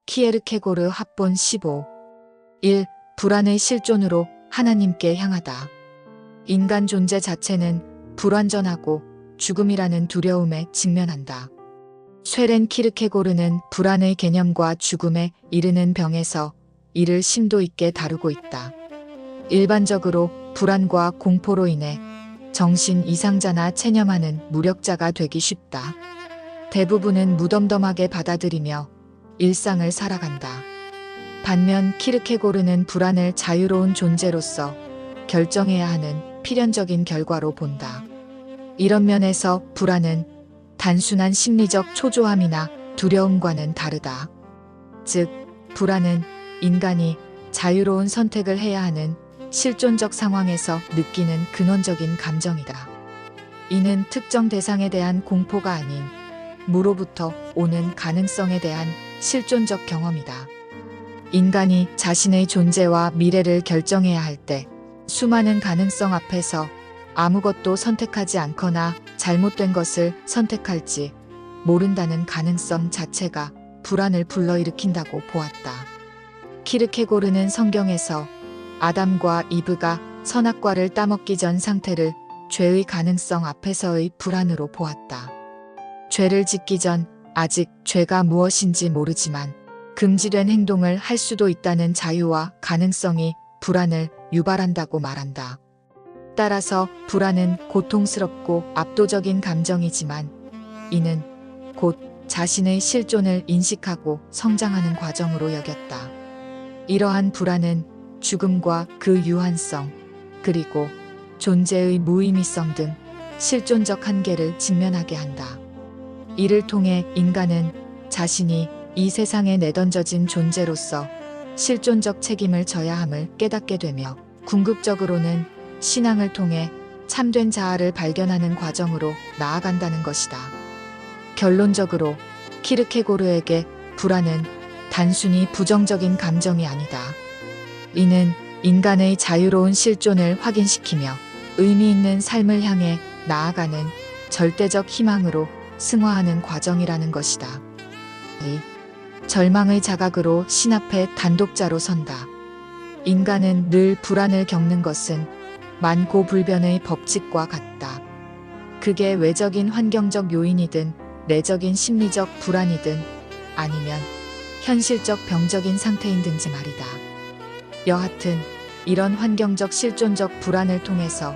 키에르케고르 합본 15. 1. 불안의 실존으로 하나님께 향하다. 인간 존재 자체는 불완전하고 죽음이라는 두려움에 직면한다. 쇠렌 키르케고르는 불안의 개념과 죽음에 이르는 병에서 이를 심도 있게 다루고 있다. 일반적으로 불안과 공포로 인해 정신 이상자나 체념하는 무력자가 되기 쉽다. 대부분은 무덤덤하게 받아들이며 일상을 살아간다. 반면 키르케고르는 불안을 자유로운 존재로서 결정해야 하는 필연적인 결과로 본다. 이런 면에서 불안은 단순한 심리적 초조함이나 두려움과는 다르다. 즉, 불안은 인간이 자유로운 선택을 해야 하는 실존적 상황에서 느끼는 근원적인 감정이다. 이는 특정 대상에 대한 공포가 아닌 무로부터 오는 가능성에 대한 실존적 경험이다. 인간이 자신의 존재와 미래를 결정해야 할 때 수많은 가능성 앞에서 아무것도 선택하지 않거나 잘못된 것을 선택할지 모른다는 가능성 자체가 불안을 불러일으킨다고 보았다. 키르케고르는 성경에서 아담과 이브가 선악과를 따먹기 전 상태를 죄의 가능성 앞에서의 불안으로 보았다. 죄를 짓기 전 아직 죄가 무엇인지 모르지만 금지된 행동을 할 수도 있다는 자유와 가능성이 불안을 유발한다고 말한다. 따라서 불안은 고통스럽고 압도적인 감정이지만 이는 곧 자신의 실존을 인식하고 성장하는 과정으로 여겼다. 이러한 불안은 죽음과 그 유한성, 그리고 존재의 무의미성 등 실존적 한계를 직면하게 한다. 이를 통해 인간은 자신이 이 세상에 내던져진 존재로서 실존적 책임을 져야 함을 깨닫게 되며 궁극적으로는 신앙을 통해 참된 자아를 발견하는 과정으로 나아간다는 것이다. 결론적으로 키르케고르에게 불안은 단순히 부정적인 감정이 아니다. 이는 인간의 자유로운 실존을 확인시키며 의미 있는 삶을 향해 나아가는 절대적 희망으로 승화하는 과정이라는 것이다. 2. 절망의 자각으로 신 앞에 단독자로 선다. 인간은 늘 불안을 겪는 것은 만고불변의 법칙과 같다. 그게 외적인 환경적 요인이든 내적인 심리적 불안이든 아니면 현실적 병적인 상태인든지 말이다. 여하튼 이런 환경적 실존적 불안을 통해서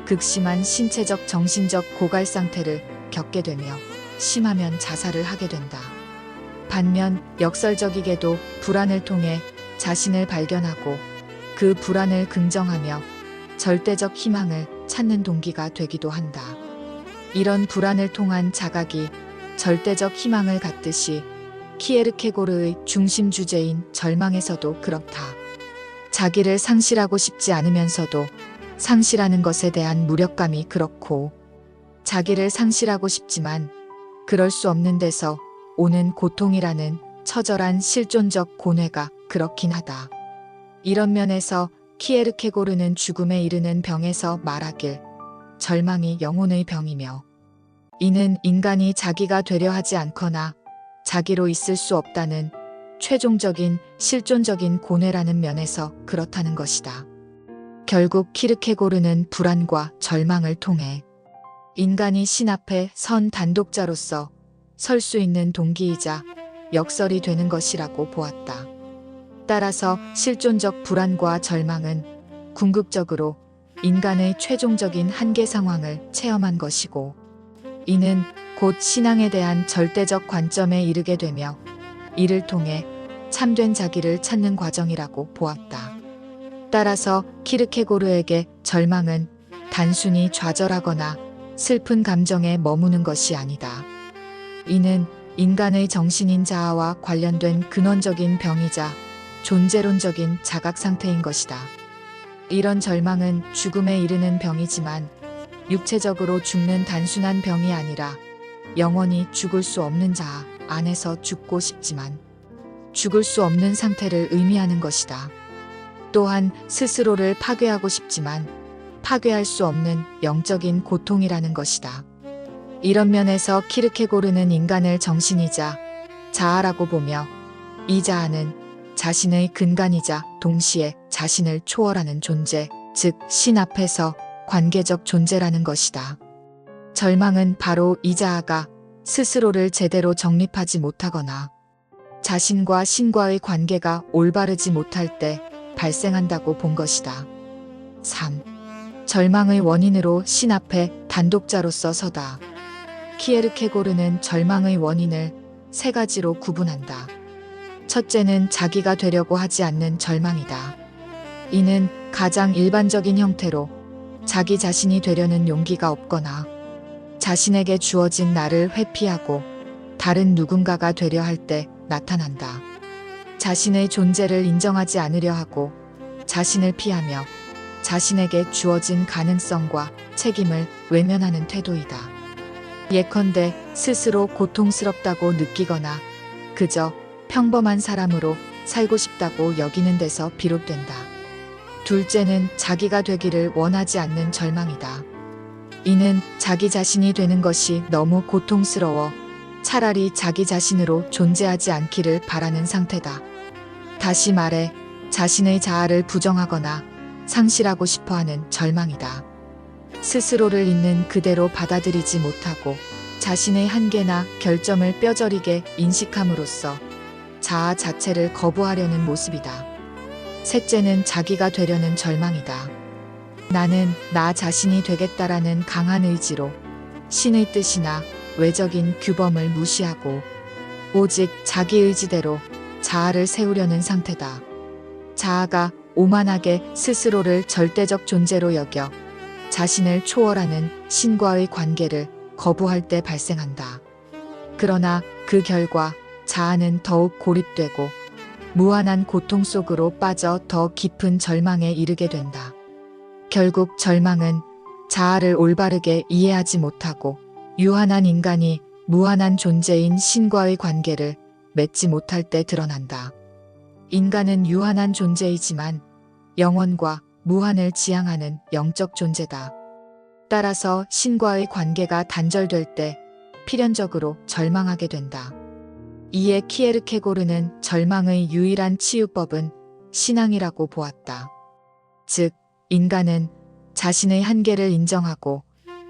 극심한 신체적 정신적 고갈 상태를 겪게 되며 심하면 자살을 하게 된다. 반면 역설적이게도 불안을 통해 자신을 발견하고 그 불안을 긍정하며 절대적 희망을 찾는 동기가 되기도 한다. 이런 불안을 통한 자각이 절대적 희망을 갖듯이 키에르케고르의 중심 주제인 절망에서도 그렇다. 자기를 상실하고 싶지 않으면서도 상실하는 것에 대한 무력감이 그렇고, 자기를 상실하고 싶지만 그럴 수 없는 데서 오는 고통이라는 처절한 실존적 고뇌가 그렇긴 하다. 이런 면에서 키에르케고르는 죽음에 이르는 병에서 말하길 절망이 영혼의 병이며, 이는 인간이 자기가 되려 하지 않거나 자기로 있을 수 없다는 최종적인 실존적인 고뇌라는 면에서 그렇다는 것이다. 결국 키르케고르는 불안과 절망을 통해 인간이 신 앞에 선 단독자로서 설 수 있는 동기이자 역설이 되는 것이라고 보았다. 따라서 실존적 불안과 절망은 궁극적으로 인간의 최종적인 한계 상황을 체험한 것이고, 이는 곧 신앙에 대한 절대적 관점에 이르게 되며 이를 통해 참된 자기를 찾는 과정이라고 보았다. 따라서 키르케고르에게 절망은 단순히 좌절하거나 슬픈 감정에 머무는 것이 아니다. 이는 인간의 정신인 자아와 관련된 근원적인 병이자 존재론적인 자각 상태인 것이다. 이런 절망은 죽음에 이르는 병이지만 육체적으로 죽는 단순한 병이 아니라 영원히 죽을 수 없는 자아 안에서 죽고 싶지만 죽을 수 없는 상태를 의미하는 것이다. 또한 스스로를 파괴하고 싶지만 파괴할 수 없는 영적인 고통이라는 것이다. 이런 면에서 키르케고르는 인간을 정신이자 자아라고 보며 이 자아는 자신의 근간이자 동시에 자신을 초월하는 존재, 즉 신 앞에서 관계적 존재라는 것이다. 절망은 바로 이 자아가 스스로를 제대로 정립하지 못하거나 자신과 신과의 관계가 올바르지 못할 때 발생한다고 본 것이다. 3. 절망의 원인으로 신 앞에 단독자로서 서다. 키에르케고르는 절망의 원인을 세 가지로 구분한다. 첫째는 자기가 되려고 하지 않는 절망이다. 이는 가장 일반적인 형태로 자기 자신이 되려는 용기가 없거나 자신에게 주어진 나를 회피하고 다른 누군가가 되려 할 때 나타난다. 자신의 존재를 인정하지 않으려 하고 자신을 피하며 자신에게 주어진 가능성과 책임을 외면하는 태도이다. 예컨대 스스로 고통스럽다고 느끼거나 그저 평범한 사람으로 살고 싶다고 여기는 데서 비롯된다. 둘째는 자기가 되기를 원하지 않는 절망이다. 이는 자기 자신이 되는 것이 너무 고통스러워 차라리 자기 자신으로 존재하지 않기를 바라는 상태다. 다시 말해 자신의 자아를 부정하거나 상실하고 싶어하는 절망이다. 스스로를 있는 그대로 받아들이지 못하고 자신의 한계나 결점을 뼈저리게 인식함으로써 자아 자체를 거부하려는 모습이다. 셋째는 자기가 되려는 절망이다. 나는 나 자신이 되겠다라는 강한 의지로 신의 뜻이나 외적인 규범을 무시하고 오직 자기 의지대로 자아를 세우려는 상태다. 자아가 오만하게 스스로를 절대적 존재로 여겨 자신을 초월하는 신과의 관계를 거부할 때 발생한다. 그러나 그 결과 자아는 더욱 고립되고 무한한 고통 속으로 빠져 더 깊은 절망에 이르게 된다. 결국 절망은 자아를 올바르게 이해하지 못하고 유한한 인간이 무한한 존재인 신과의 관계를 맺지 못할 때 드러난다. 인간은 유한한 존재이지만 영원과 무한을 지향하는 영적 존재다. 따라서 신과의 관계가 단절될 때 필연적으로 절망하게 된다. 이에 키에르케고르는 절망의 유일한 치유법은 신앙이라고 보았다. 즉, 인간은 자신의 한계를 인정하고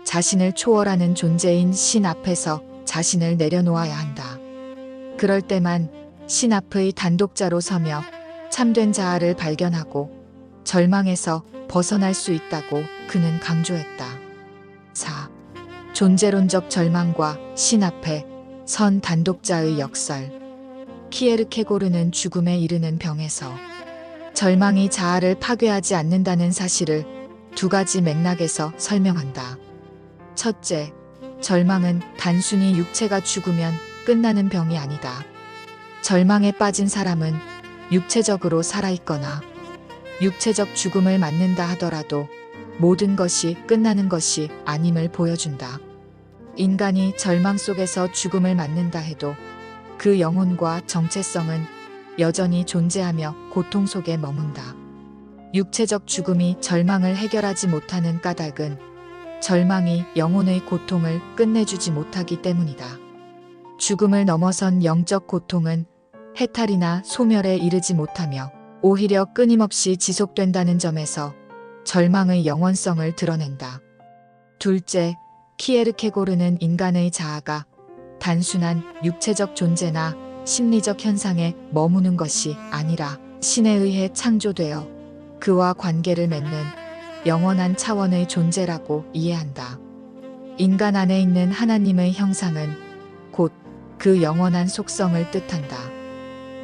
자신을 초월하는 존재인 신 앞에서 자신을 내려놓아야 한다. 그럴 때만 신 앞의 단독자로 서며 참된 자아를 발견하고 절망에서 벗어날 수 있다고 그는 강조했다. 4. 존재론적 절망과 신 앞에 선 단독자의 역설. 키에르케고르는 죽음에 이르는 병에서 절망이 자아를 파괴하지 않는다는 사실을 두 가지 맥락에서 설명한다. 첫째, 절망은 단순히 육체가 죽으면 끝나는 병이 아니다. 절망에 빠진 사람은 육체적으로 살아있거나 육체적 죽음을 맞는다 하더라도 모든 것이 끝나는 것이 아님을 보여준다. 인간이 절망 속에서 죽음을 맞는다 해도 그 영혼과 정체성은 여전히 존재하며 고통 속에 머문다. 육체적 죽음이 절망을 해결하지 못하는 까닭은 절망이 영혼의 고통을 끝내주지 못하기 때문이다. 죽음을 넘어선 영적 고통은 해탈이나 소멸에 이르지 못하며 오히려 끊임없이 지속된다는 점에서 절망의 영원성을 드러낸다. 둘째, 키에르케고르는 인간의 자아가 단순한 육체적 존재나 심리적 현상에 머무는 것이 아니라 신에 의해 창조되어 그와 관계를 맺는 영원한 차원의 존재라고 이해한다. 인간 안에 있는 하나님의 형상은 곧 그 영원한 속성을 뜻한다.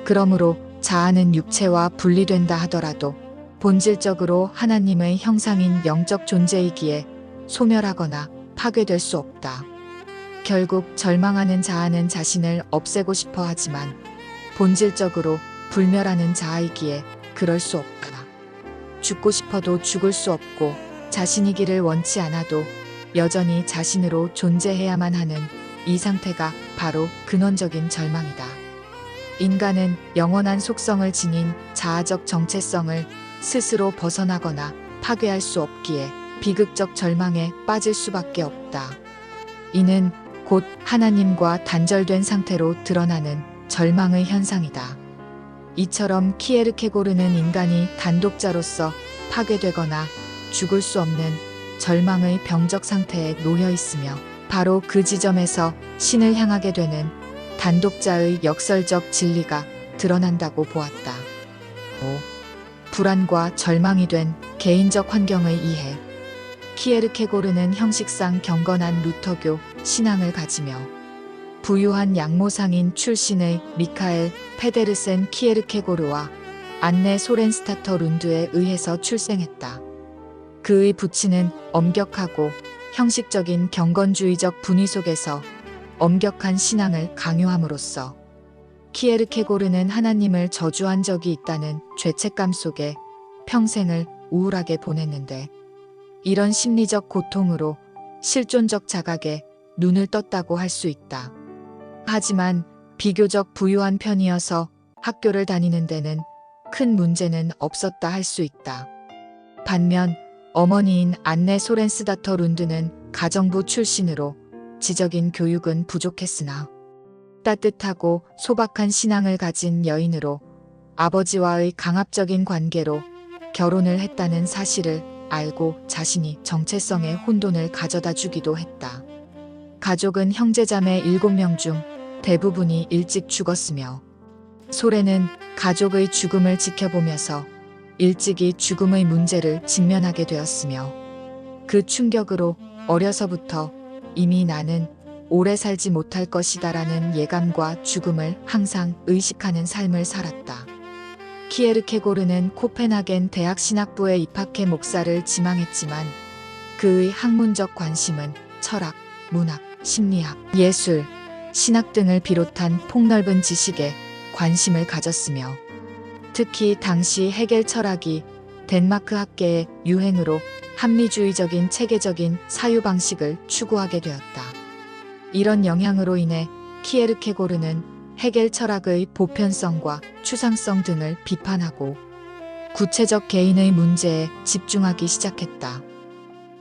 그러므로 자아는 육체와 분리된다 하더라도 본질적으로 하나님의 형상인 영적 존재이기에 소멸하거나 파괴될 수 없다. 결국 절망하는 자아는 자신을 없애고 싶어 하지만 본질적으로 불멸하는 자아이기에 그럴 수 없다. 죽고 싶어도 죽을 수 없고 자신이기를 원치 않아도 여전히 자신으로 존재해야만 하는 이 상태가 바로 근원적인 절망이다. 인간은 영원한 속성을 지닌 자아적 정체성을 스스로 벗어나거나 파괴할 수 없기에 비극적 절망에 빠질 수밖에 없다. 이는 곧 하나님과 단절된 상태로 드러나는 절망의 현상이다. 이처럼 키에르케고르는 인간이 단독자로서 파괴되거나 죽을 수 없는 절망의 병적 상태에 놓여 있으며 바로 그 지점에서 신을 향하게 되는 단독자의 역설적 진리가 드러난다고 보았다. 5. 불안과 절망이 된 개인적 환경의 이해. 키에르케고르는 형식상 경건한 루터교 신앙을 가지며 부유한 양모상인 출신의 미카엘 페데르센 키에르케고르와 안네 소렌스타터 룬드에 의해서 출생했다. 그의 부친은 엄격하고 형식적인 경건주의적 분위 속에서 엄격한 신앙을 강요함으로써 키에르케고르는 하나님을 저주한 적이 있다는 죄책감 속에 평생을 우울하게 보냈는데, 이런 심리적 고통으로 실존적 자각에 눈을 떴다고 할 수 있다. 하지만 비교적 부유한 편이어서 학교를 다니는 데는 큰 문제는 없었다 할 수 있다. 반면 어머니인 안네 소렌스다터 룬드는 가정부 출신으로 지적인 교육은 부족했으나 따뜻하고 소박한 신앙을 가진 여인으로 아버지와의 강압적인 관계로 결혼을 했다는 사실을 알고 자신이 정체성의 혼돈을 가져다 주기도 했다. 가족은 형제자매 7명 중 대부분이 일찍 죽었으며 소렌은 가족의 죽음을 지켜보면서 일찍이 죽음의 문제를 직면하게 되었으며, 그 충격으로 어려서부터 이미 나는 오래 살지 못할 것이다라는 예감과 죽음을 항상 의식하는 삶을 살았다. 키에르케고르는 코펜하겐 대학 신학부에 입학해 목사를 지망했지만 그의 학문적 관심은 철학, 문학, 심리학, 예술, 신학 등을 비롯한 폭넓은 지식에 관심을 가졌으며, 특히 당시 헤겔 철학이 덴마크 학계의 유행으로 합리주의적인 체계적인 사유 방식을 추구하게 되었다. 이런 영향으로 인해 키에르케고르는 헤겔 철학의 보편성과 추상성 등을 비판하고 구체적 개인의 문제에 집중하기 시작했다.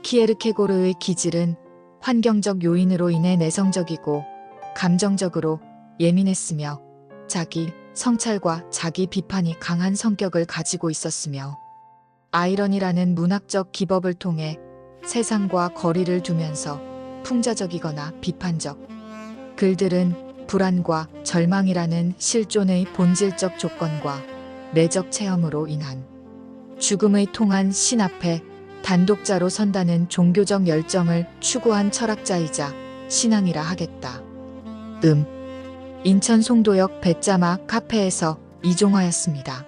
키에르케고르의 기질은 환경적 요인으로 인해 내성적이고 감정적으로 예민했으며 자기 성찰과 자기 비판이 강한 성격을 가지고 있었으며, 아이러니라는 문학적 기법을 통해 세상과 거리를 두면서 풍자적이거나 비판적 글들은 불안과 절망이라는 실존의 본질적 조건과 내적 체험으로 인한 죽음의 통한 신 앞에 단독자로 선다는 종교적 열정을 추구한 철학자이자 신앙이라 하겠다. 인천 송도역 배짜마 카페에서 이종화였습니다.